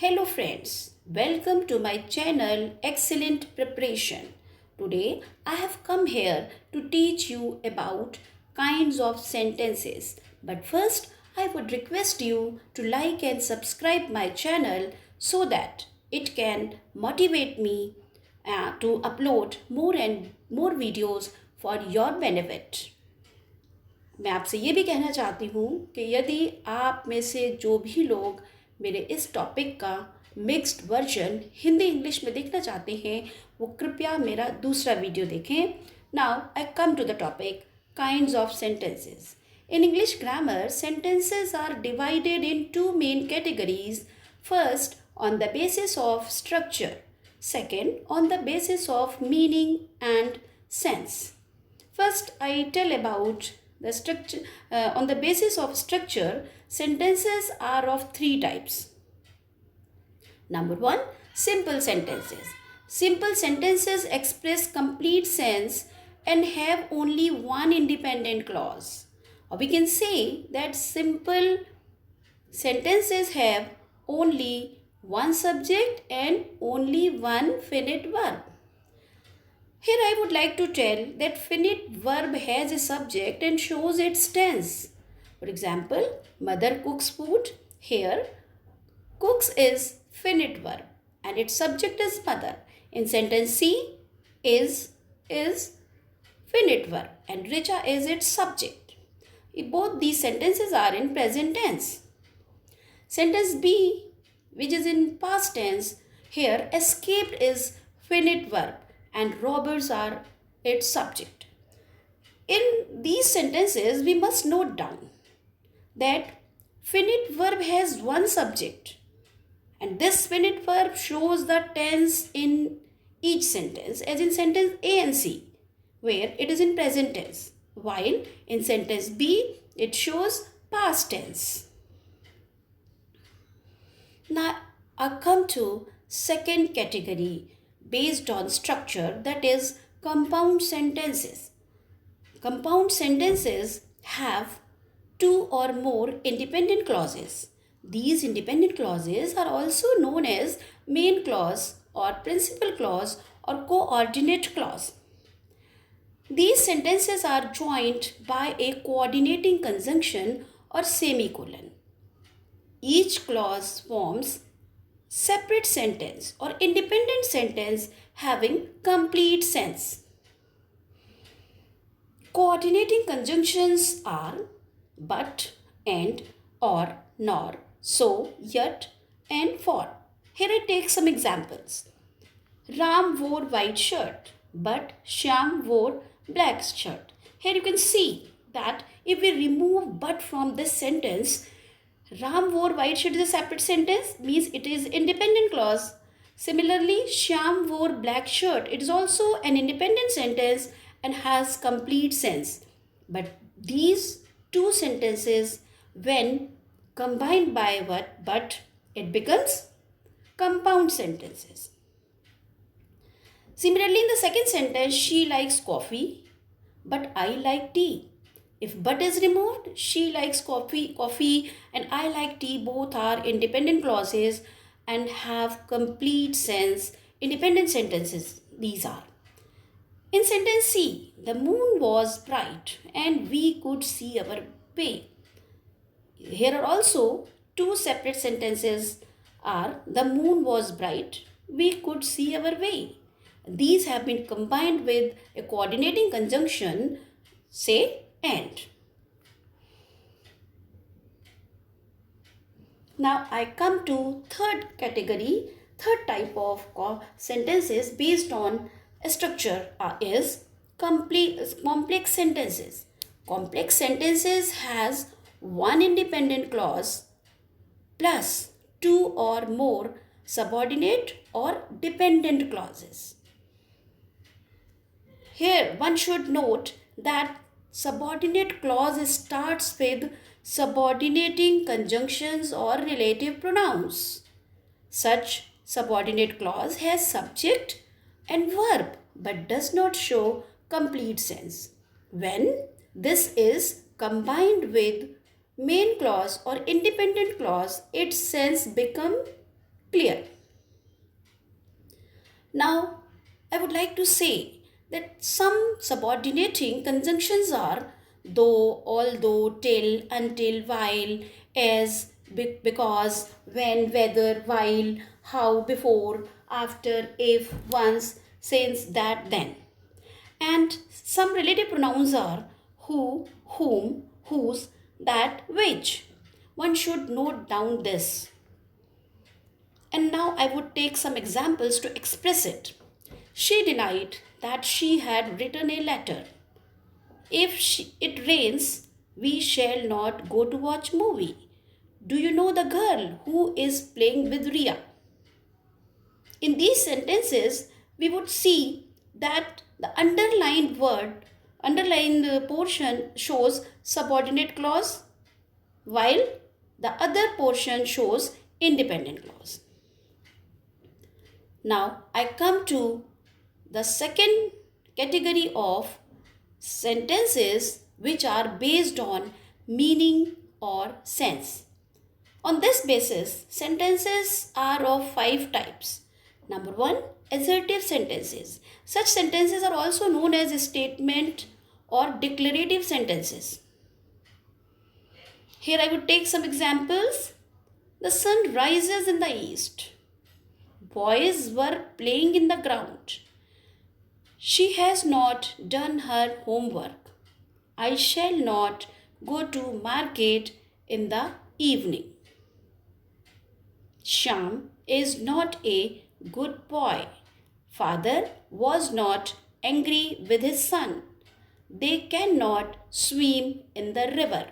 Hello friends, welcome to my channel Excellent Preparation. Today I have come here to teach you about kinds of sentences. But first I would request you to like and subscribe my channel so that it can motivate me to upload more and more videos for your benefit. मैं आपसे ये भी कहना चाहती हूँ कि यदि आप में से जो भी लोग मेरे इस टॉपिक का मिक्स्ड वर्जन हिंदी इंग्लिश में देखना चाहते हैं वो कृपया मेरा दूसरा वीडियो देखें. Now I come to the topic kinds of sentences. In English grammar, sentences are divided in two main categories. First, on the basis of structure. Second, on the basis of meaning and sense. First, I tell about the structure. On the basis of structure, sentences are of three types. Number one, simple sentences. Simple sentences express complete sense and have only one independent clause. Or we can say that simple sentences have only one subject and only one finite verb. Here I would like to tell that finite verb has a subject and shows its tense. For example, mother cooks food. Here, cooks is finite verb and its subject is mother. In sentence C, is finite verb and Richa is its subject. Both these sentences are in present tense. Sentence B, which is in past tense, here escaped is finite verb and robbers are its subject. In these sentences, we must note down that finite verb has one subject and this finite verb shows the tense in each sentence, as in sentence A and C, where it is in present tense, while in sentence B it shows past tense. Now I come to second category based on structure, that is compound sentences. Compound sentences have two or more independent clauses. These independent clauses are also known as main clause or principal clause or coordinate clause. These sentences are joined by a coordinating conjunction or semicolon. Each clause forms separate sentence or independent sentence having complete sense. Coordinating conjunctions are but, and, or, nor, so, yet, and for. Here I take some examples. Ram wore white shirt, but Shyam wore black shirt. Here you can see that if we remove but from this sentence, Ram wore white shirt is a separate sentence, means it is independent clause. Similarly, Shyam wore black shirt. It is also an independent sentence and has complete sense. But these two sentences, when combined by but, it becomes compound sentences. Similarly, in the second sentence, she likes coffee, but I like tea. If but is removed, she likes coffee and I like tea both are independent clauses and have complete sense. Independent sentences these are. In sentence C, the moon was bright and we could see our way. Here are also two separate sentences are the moon was bright, we could see our way. These have been combined with a coordinating conjunction, say and. Now I come to third category, third type of sentences based on structure is complex sentences. Complex sentences has one independent clause plus two or more subordinate or dependent clauses. Here one should note that subordinate clause starts with subordinating conjunctions or relative pronouns. Such subordinate clause has subject and verb but does not show complete sense. When this is combined with main clause or independent clause, its sense become Clear? Now, I would like to say that some subordinating conjunctions are though, although, till, until, while, as, because, when, whether, while, how, before, after, if, once, since, that, then. And some relative pronouns are who, whom, whose, that, which. One should note down this. And now I would take some examples to express it. She denied that she had written a letter. If it rains, we shall not go to watch movie. Do you know the girl who is playing with Ria? In these sentences, we would see that the underlined portion shows subordinate clause, while the other portion shows independent clause. Now I come to the second category of sentences which are based on meaning or sense. On this basis, sentences are of 5 types. Number 1, assertive sentences. Such sentences are also known as statement or declarative sentences. Here I would take some examples. The sun rises in the east. Boys were playing in the ground. She has not done her homework. I shall not go to market in the evening. Shyam is not a good boy. Father was not angry with his son. They cannot swim in the river.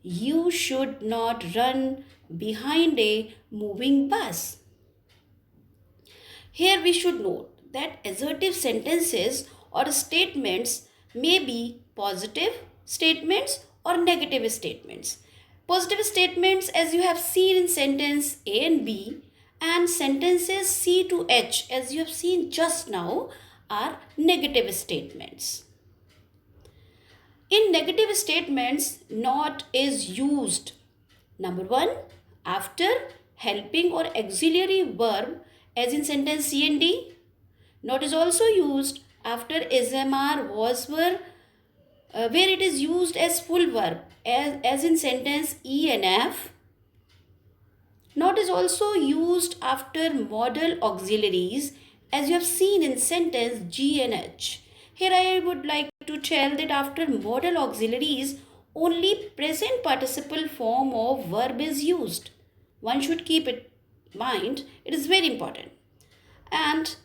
You should not run behind a moving bus. Here we should note that assertive sentences or statements may be positive statements or negative statements. Positive statements, as you have seen in sentence A and B, and sentences C to H, as you have seen just now, are negative statements. In negative statements, not is used. Number 1, after helping or auxiliary verb, as in sentence C and D. Not is also used after SMR was were, where it is used as full verb, as in sentence E and F. Not is also used after modal auxiliaries, as you have seen in sentence G and H. Here I would like to tell that after modal auxiliaries, only present participle form of verb is used. One should keep it in mind. It is very important. And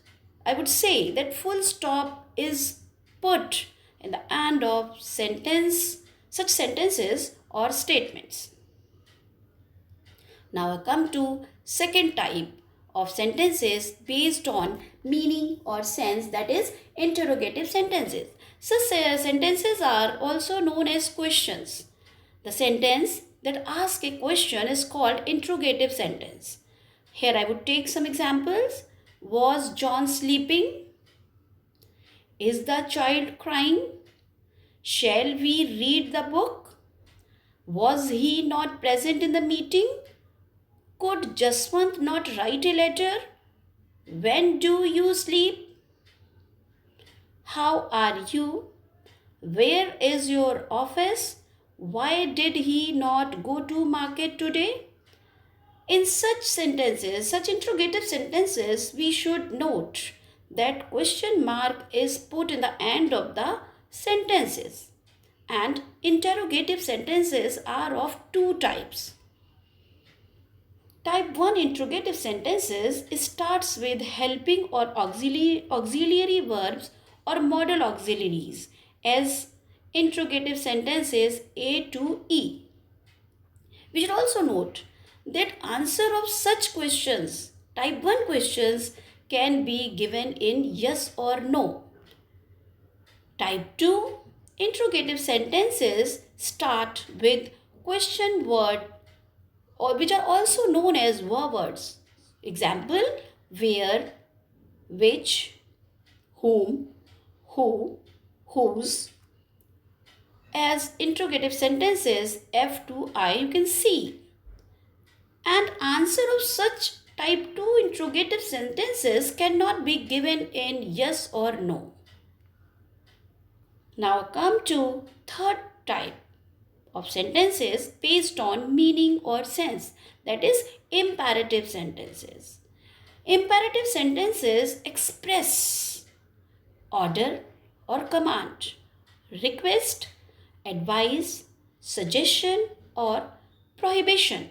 I would say that full stop is put in the end of such sentences or statements. Now I come to second type of sentences based on meaning or sense, that is interrogative sentences. Such sentences are also known as questions. The sentence that asks a question is called interrogative sentence. Here I would take some examples. Was John sleeping? Is the child crying? Shall we read the book? Was he not present in the meeting? Could Jaswant not write a letter? When do you sleep? How are you? Where is your office? Why did he not go to market today? In such sentences, such interrogative sentences, we should note that question mark is put in the end of the sentences. And interrogative sentences are of 2 types. Type 1 interrogative sentences starts with helping or auxiliary verbs or modal auxiliaries, as interrogative sentences A to E. We should also note that answer of such questions, type 1 questions, can be given in yes or no. Type 2 interrogative sentences start with question word, or which are also known as verb words. Example, where, which, whom, who, whose. As interrogative sentences F to I, you can see. And answer of such Type 2 interrogative sentences cannot be given in yes or no. Now come to third type of sentences based on meaning or sense, that is imperative sentences. Imperative sentences express order or command, request, advice, suggestion, or prohibition.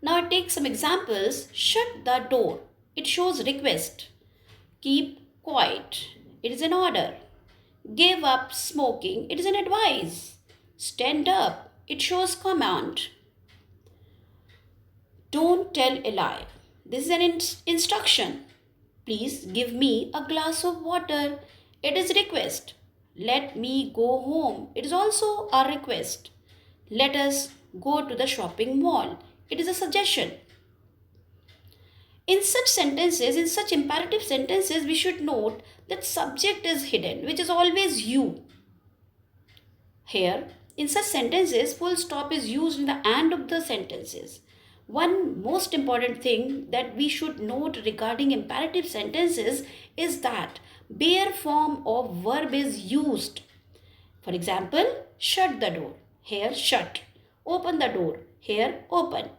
Now take some examples. Shut the door. It shows request. Keep quiet. It is an order. Give up smoking. It is an advice. Stand up. It shows command. Don't tell a lie. This is an instruction. Please give me a glass of water. It is request. Let me go home. It is also a request. Let us go to the shopping mall. It is a suggestion. In such sentences, in such imperative sentences, we should note that subject is hidden, which is always you. Here, in such sentences, full stop is used in the end of the sentences. One most important thing that we should note regarding imperative sentences is that bare form of verb is used. For example, shut the door. Here, shut. Open the door. Here, open.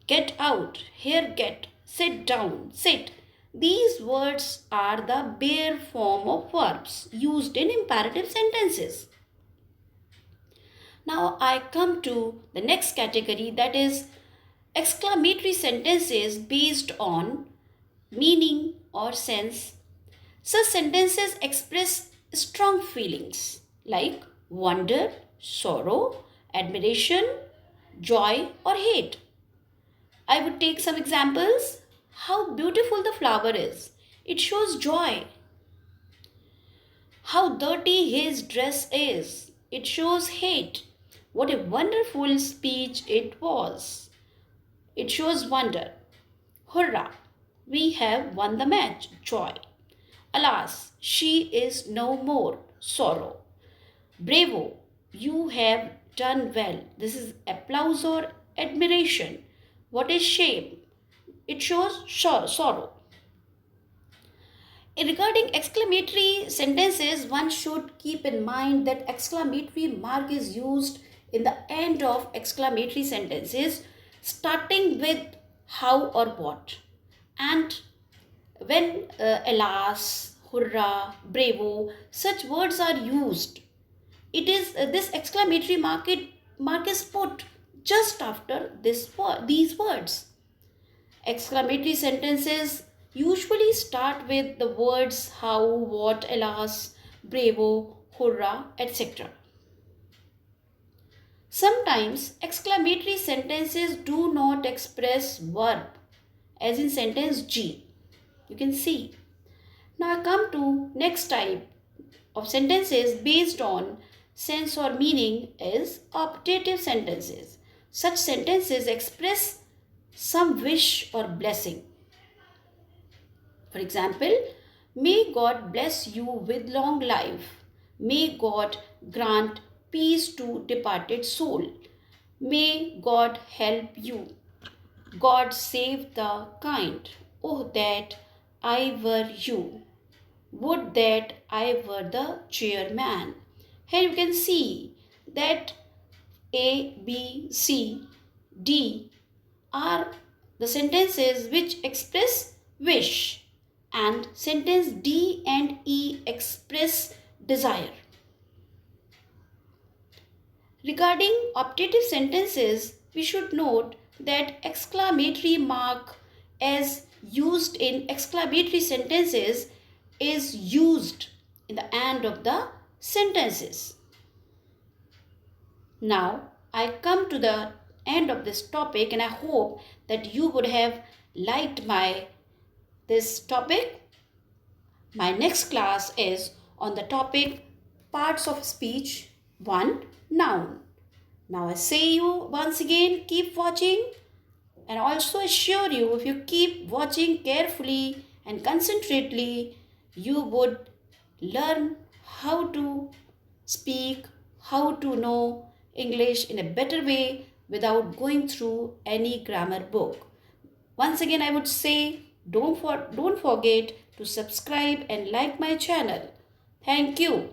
Get out. Here, get. Sit down. Sit. These words are the bare form of verbs used in imperative sentences. Now I come to the next category, that is exclamatory sentences based on meaning or sense. Such sentences express strong feelings like wonder, sorrow, admiration, joy, or hate. I would take some examples. How beautiful the flower is. It shows joy. How dirty his dress is. It shows hate. What a wonderful speech it was. It shows wonder. Hurrah! We have won the match. Joy. Alas, she is no more. Sorrow. Bravo! You have done well. This is applause or admiration. What is shame? It shows sorrow. Regarding exclamatory sentences, one should keep in mind that exclamatory mark is used in the end of exclamatory sentences, starting with how or what. And when alas, hurrah, bravo, such words are used, it is this exclamatory mark is put just after these words. Exclamatory sentences usually start with the words how, what, alas, bravo, hurrah, etc. Sometimes exclamatory sentences do not express verb, as in sentence G. You can see. Now I come to next type of sentences based on sense or meaning is optative sentences. Such sentences express some wish or blessing. For example, may God bless you with long life. May God grant peace to departed soul. May God help you. God save the kind. Oh, that I were you. Would that I were the chairman. Here you can see that A, B, C, D are the sentences which express wish, and sentence D and E express desire. Regarding optative sentences, we should note that exclamatory mark as used in exclamatory sentences is used in the end of the sentences. Now I come to the end of this topic, and I hope that you would have liked this topic. My next class is on the topic parts of speech 1, noun. Now I say you once again, keep watching, and also assure you, if you keep watching carefully and concentrately, you would learn how to speak, how to know English in a better way without going through any grammar book. Once again, I would say don't forget to subscribe and like my channel. Thank you.